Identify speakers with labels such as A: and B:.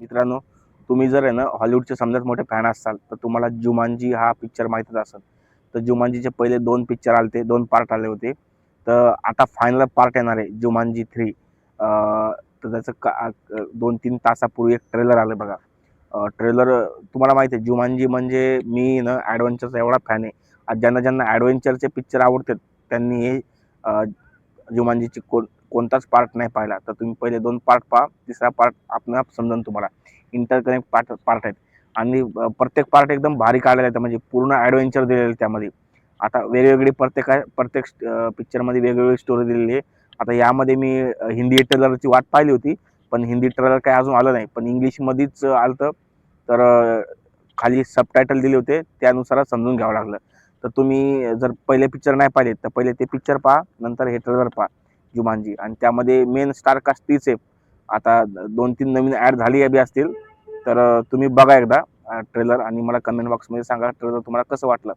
A: मित्रांनो, तुम्ही जर आहे ना हॉलिवूडचे समजाच मोठे फॅन असाल तर तुम्हाला जुमांजी हा पिक्चर माहीतच असेल. तर जुमांजीचे पहिले 2 पिक्चर आलते, 2 पार्ट आले होते. तर आता फायनल पार्ट येणार आहे जुमांजी 3. तर त्याचं 2-3 तासापूर्वी एक ट्रेलर आलं बघा. ट्रेलर तुम्हाला माहिती आहे जुमांजी म्हणजे मी ना ॲडव्हेंचरचा एवढा फॅन आहे. आज ज्यांना ॲडव्हेंचरचे पिक्चर आवडतात त्यांनी हे जुमांजीची कोणताच पार्ट नाही पाहिला तर तुम्ही पहिले 2 पार्ट पहा. तिसरा पार्ट आपणाप समजेल तुम्हाला. इंटरकनेक्ट पार्ट आहेत आणि प्रत्येक पार्ट एकदम भारी काढलेला आहे. म्हणजे पूर्ण ॲडव्हेंचर दिलेलं आहे त्यामध्ये. आता वेगवेगळी प्रत्येक पिक्चरमध्ये वेगवेगळी स्टोरी दिलेली आहे. आता यामध्ये मी हिंदी ट्रेलरची वाट पाहिली होती, पण हिंदी ट्रेलर काही अजून आलं नाही. पण इंग्लिशमध्येच आलं तर खाली सबटायटल दिले होते, त्यानुसारच समजून घ्यावं लागलं. तर तुम्ही जर पहिले पिक्चर नाही पाहिले तर पहिले ते पिक्चर पहा, नंतर हे ट्रेलर पहा जुमांजी. आणि त्यामध्ये मेन स्टार कास्ट तीच आहे. आता 2-3 नवीन ॲड झाली बी असतील तर तुम्ही बघा एकदा ट्रेलर आणि मला कमेंट बॉक्समध्ये सांगा ट्रेलर तुम्हाला कसं वाटलं.